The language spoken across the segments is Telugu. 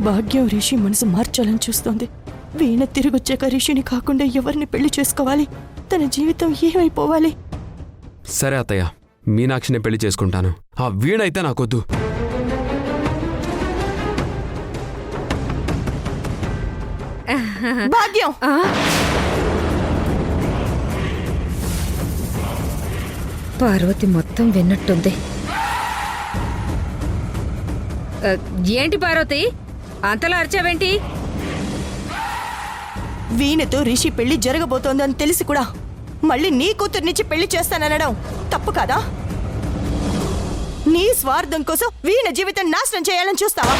భాగ్యం రిషి మనసు మార్చాలని చూస్తోంది. వీణ తిరిగొచ్చాక రిషిని కాకుండా ఎవరిని పెళ్లి చేసుకోవాలి? తన జీవితం ఏమైపోవాలి? సరే అత్తయ్య, మీనాక్షిని పెళ్లి చేసుకుంటాను. ఆ వీణ అయితే నాకొద్దు. భాగ్యం! పార్వతి మొత్తం విన్నట్టుంది. ఏంటి పార్వతి, అంతలా అరిచావేంటి? వీణతో రిషి పెళ్లి జరగబోతోందని తెలిసి కూడా మళ్ళీ నీ కూతుర్నిచ్చి పెళ్లి చేస్తాననడం తప్పు కాదా? నీ స్వార్థం కోసం వీణ జీవితం నాశనం చేయాలని చూస్తావా?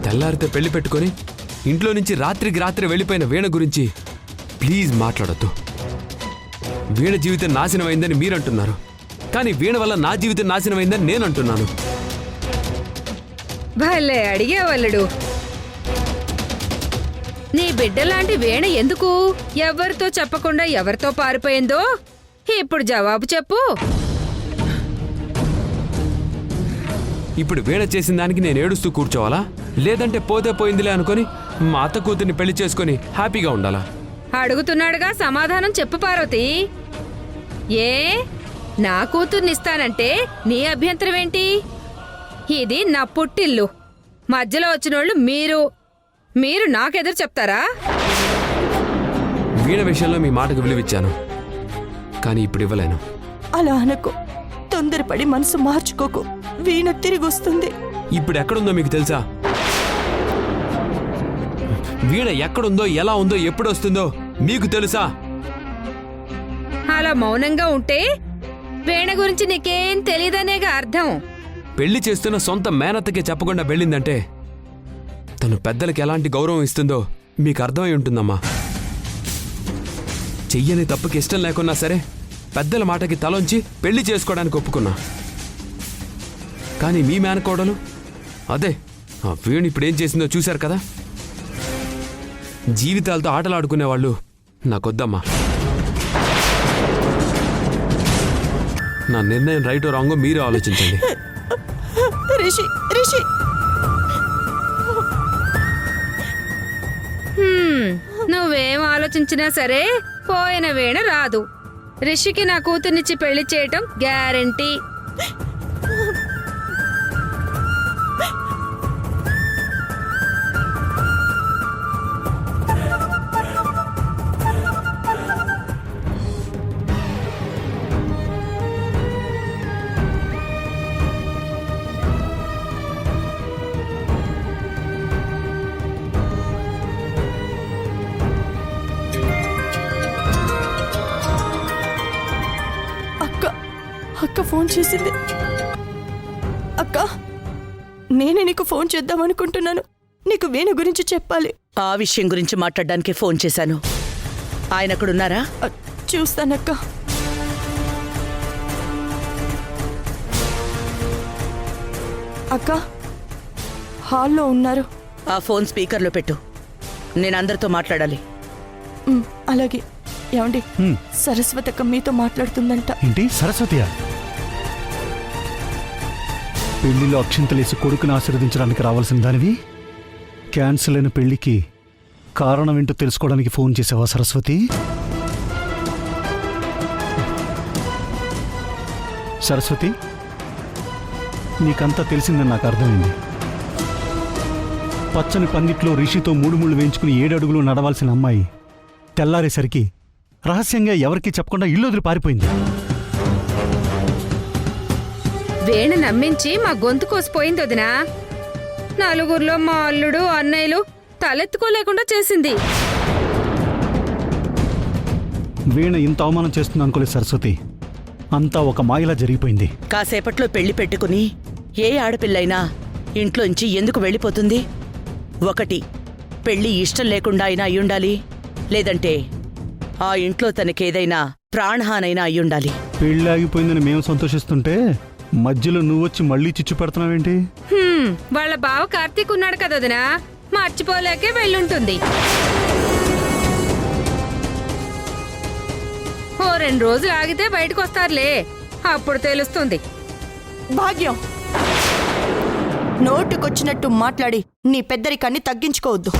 తెల్లారితే పెళ్లి పెట్టుకొని ఇంట్లో నుంచి రాత్రికి రాత్రి వెళ్ళిపోయిన వీణ గురించి ప్లీజ్ మాట్లాడొద్దు. వీణ జీవితం నాశనమైందని మీరంటున్నారు, కానీ వీణ వల్ల నా జీవితం నాశనమైందని నేను అంటున్నాను. భలే అడిగేవాళ్ళడు. నీ బిడ్డలాంటి వీణ ఎందుకు ఎవరితో చెప్పకుండా ఎవరితో పారిపోయిందో ఇప్పుడు జవాబు చెప్పు. ఇప్పుడు వీణ చేసిన దానికి నేను ఏడుస్తూ కూర్చోవాలా? లేదంటే పోతే పోయిందిలే అనుకొని మా అత్త కూతుర్ని పెళ్లి చేసుకొని హ్యాపీగా ఉండాలా? అడుగుతున్నాడుగా, సమాధానం చెప్పు పార్వతి. ఏ నా కూతుర్నిస్తానంటే నీ అభ్యంతరం ఏంటి? ఇది నా పుట్టిల్లు. మధ్యలో వచ్చినోళ్ళు మీరు నాకెదురు చెప్తారా? వీణ విషయంలో మీ మాటకు విలువిచ్చాను, కానీ ఇప్పుడు ఇవ్వలేను. అలా అనకు, తొందరపడి మనసు మార్చుకోకు. వీణ తిరిగి వస్తుంది. ఇప్పుడు ఎక్కడుందో మీకు తెలుసా? వీణ ఎక్కడుందో, ఎలా ఉందో, ఎప్పుడు వస్తుందో మీకు తెలుసా? అలా మౌనంగా ఉంటే వీణ గురించి నీకేం తెలియదనేగా అర్థం. పెళ్లి చేస్తున్న సొంత మేనత్తకే చెప్పకుండా వెళ్ళిందంటే తను పెద్దలకి ఎలాంటి గౌరవం ఇస్తుందో మీకు అర్థమై ఉంటుందమ్మా. చెయ్యని తప్పుకి ఇష్టం లేకున్నా సరే పెద్దల మాటకి తలొంచి పెళ్లి చేసుకోవడానికి ఒప్పుకున్నా. కానీ మీ మేనకోడలు అదే ఆ వీణ ఇప్పుడేం చేసిందో చూశారు కదా. జీవితాలతో ఆటలాడుకునేవాళ్ళు నాకొద్దమ్మా. నా నిర్ణయం రైటో రాంగో మీరు ఆలోచించండి. రిషి, రిషి! నువ్వేం ఆలోచించినా సరే పోయిన వీణ రాదు. రిషికి నా కూతుర్నిచ్చి పెళ్లి చేయటం గ్యారెంటీ. అక్క ఫోన్ చేసింది. అక్క, నేనే నీకు ఫోన్ చేద్దామనుకుంటున్నాను. నీకు వీణ గురించి చెప్పాలి. ఆ విషయం గురించి మాట్లాడడానికి ఫోన్ చేశాను. ఆయన అక్కడున్నారా? చూస్తానక్క. అక్క, హాల్లో ఉన్నారు. ఆ ఫోన్ స్పీకర్లో పెట్టు. నేను అందరితో మాట్లాడాలి. అలాగే. ఏమండి, సరస్వతి అక్క మీతో మాట్లాడుతుందంట. ఏంటి? సరస్వతియా? పెళ్లిలో అక్షింతలేసి కొడుకుని ఆశీర్వదించడానికి రావాల్సిన దానివి క్యాన్సిల్ అయిన పెళ్లికి కారణం ఏంటో తెలుసుకోవడానికి ఫోన్ చేసావా సరస్వతి? సరస్వతి, నీకంతా తెలిసిందని నాకు అర్థమైంది. పచ్చని పందిట్లో రిషితో 3 ముళ్ళు వేయించుకుని 7 అడుగులు నడవాల్సిన అమ్మాయి తెల్లారేసరికి రహస్యంగా ఎవరికీ చెప్పకుండా ఇల్లు వదిలి పారిపోయింది. వీణ నమ్మించి మా గొంతు కోసిపోయింది వదినా. నలుగురిలో మా అల్లుడు అన్నయ్యలు తలెత్తుకోలేకుండా చేసింది. వీణ ఇంత అవమానం చేస్తుంది అనుకోలేదు సరస్వతి. అంతా ఒక మాయలా జరిగిపోయింది. కాసేపట్లో పెళ్లి పెట్టుకుని ఏ ఆడపిల్లైనా ఇంట్లోంచి ఎందుకు వెళ్ళిపోతుంది? ఒకటి, పెళ్లి ఇష్టం లేకుండా అయినా అయ్యుండాలి, లేదంటే ఆ ఇంట్లో తనకేదైనా ప్రాణహానైనా అయ్యుండాలి. పెళ్లి ఆగిపోయిందని మేము సంతోషిస్తుంటే మధ్యలో నువ్వొచ్చి మళ్ళీ చిచ్చు పెడుతున్నావేంటి? వాళ్ళ బావ కార్తీక్ ఉన్నాడు కదా వదినా, మర్చిపోలేకే వెళ్ళుంటుంది. ఓ 2 రోజులు ఆగితే బయటకు వస్తారులే, అప్పుడు తెలుస్తుంది. భాగ్యం, నోటుకొచ్చినట్టు మాట్లాడి నీ పెద్దరికాన్ని తగ్గించుకోవద్దు.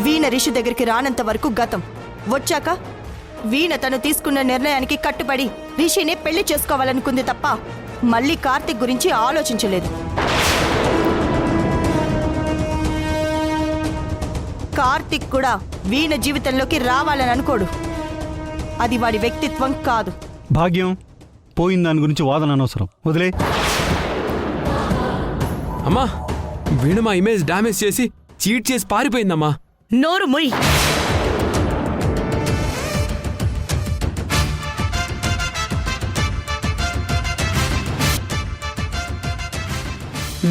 వీణ రిషి దగ్గరికి రానంత వరకు గతం. వచ్చాక వీణ తను తీసుకున్న నిర్ణయానికి కట్టుబడి రిషిని పెళ్లి చేసుకోవాలనుకుంది తప్ప మళ్ళీ కార్తిక్ గురించి ఆలోచించలేదు. కార్తిక్ కూడా వీణ జీవితంలోకి రావాలని అనుకోడు. అది వాడి వ్యక్తిత్వం కాదు. భాగ్యం, పోయిన దాని గురించి వాదన అనవసరం, వదిలే. అమ్మా, వీణ మా ఇమేజ్ డ్యామేజ్ చేసి చీట్ చేసి పారిపోయిందమ్మా. నోరు ముయ్.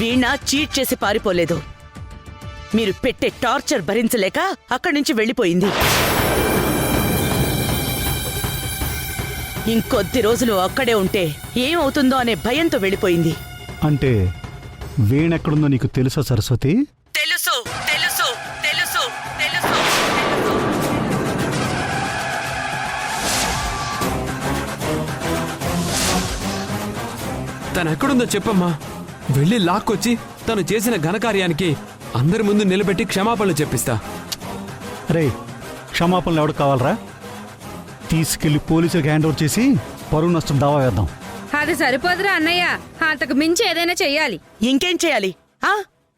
వీణ చీట్ చేసి పారిపోలేదు. మీరు పెట్టే టార్చర్ భరించలేక అక్కడి నుంచి వెళ్ళిపోయింది. ఇంకొద్ది రోజులు అక్కడే ఉంటే ఏమవుతుందో అనే భయంతో వెళ్ళిపోయింది. అంటే వీణెక్కడుందో నీకు తెలుసా సరస్వతి? తెలుసు తెలుసు తెలుసు తెలుసు. తను ఎక్కడుందో చెప్పమ్మా. వెళ్ళి లాక్కొచ్చి తను చేసిన ఘనకార్యానికి అందరి ముందు నిలబెట్టి క్షమాపణలు చెప్పిస్తా. రే, క్షమాపణలు ఎవరికి కావాలరా? తీసుకెళ్లి పోలీసులకు హ్యాండ్ ఓవర్ చేసి పరువు నష్టం దావా వేద్దాం. అది సరిపోదురా అన్నయ్య, అంతకు మించి ఏదైనా చెయ్యాలి. ఇంకేం చేయాలి?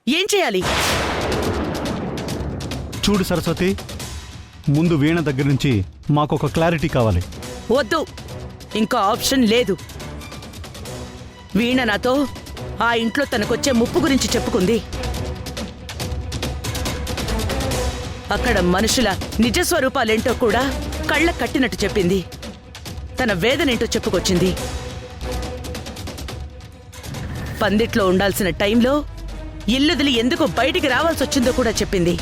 ఏం చేయాలి? చూడు సరస్వతి, ముందు వీణ దగ్గర నుంచి మాకొక క్లారిటీ కావాలి. వద్దు, ఇంకా ఆప్షన్ లేదు. వీణ నాతో ఆ ఇంట్లో తనకొచ్చే ముప్పు గురించి చెప్పుకుంది. అక్కడ మనుషుల నిజస్వరూపాలేంటో కూడా కళ్ళ కట్టినట్టు చెప్పింది. తన వేదనేంటో చెప్పుకొచ్చింది. పందిట్లో ఉండాల్సిన టైంలో ఇల్లుదిలి ఎందుకు బయటికి రావాల్సొచ్చిందో కూడా చెప్పింది.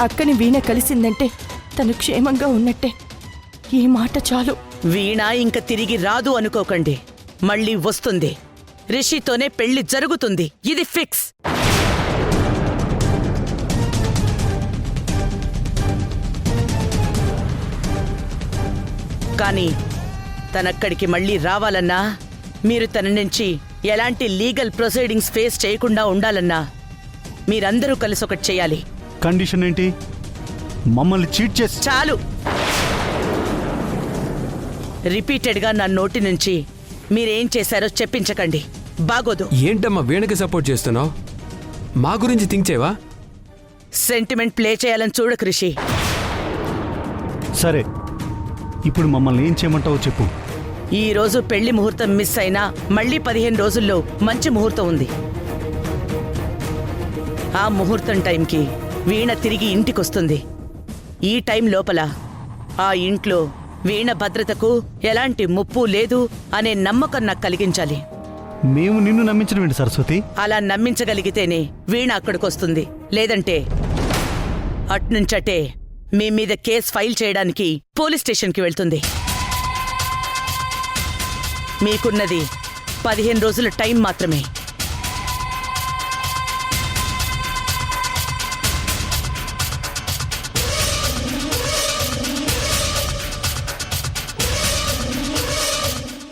అక్కని వీణ కలిసిందంటే తను క్షేమంగా ఉన్నట్టే. ఈ మాట చాలు. వీణ ఇంక తిరిగి రాదు అనుకోకండి. మళ్ళీ వస్తుంది. రిషితోనే పెళ్లి జరుగుతుంది. ఇది ఫిక్స్. కానీ తనక్కడికి మళ్ళీ రావాలన్నా, మీరు తన నుంచి ఎలాంటి లీగల్ ప్రొసీడింగ్స్ ఫేస్ చేయకుండా ఉండాలన్నా మీరందరూ కలిసి ఒకటి చేయాలి. కండిషన్ ఏంటి? మమ్మల్ని చీట్ చేసి చాలు. రిపీటెడ్గా నా నోటి నుంచి మీరేం చేశారో చెప్పించకండి. బాగోదు. ఏంటమ్మా వీణకి సపోర్ట్ చేస్తున్నావు? మా గురించి థింక్ చేయవా? సెంటిమెంట్ ప్లే చేయాలని చూడ కృషి. సరే, ఇప్పుడు మమ్మల్ని ఏం చేయమంటావో చెప్పు. ఈ రోజు పెళ్లి ముహూర్తం మిస్ అయినా మళ్ళీ 15 రోజుల్లో మంచి ముహూర్తం ఉంది. ఆ ముహూర్తం టైంకి వీణ తిరిగి ఇంటికొస్తుంది. ఈ టైం లోపల ఆ ఇంట్లో వీణ భద్రతకు ఎలాంటి ముప్పు లేదు అనే నమ్మకం నాకు కలిగించాలి. మేము నిన్ను నమ్మించడం ఏంటి సరస్వతి? అలా నమ్మించగలిగితేనే వీణ అక్కడికొస్తుంది. లేదంటే అట్నుంచటే మీ మీద కేసు ఫైల్ చేయడానికి పోలీస్ స్టేషన్కి వెళ్తుంది. మీకున్నది 15 రోజుల టైం మాత్రమే.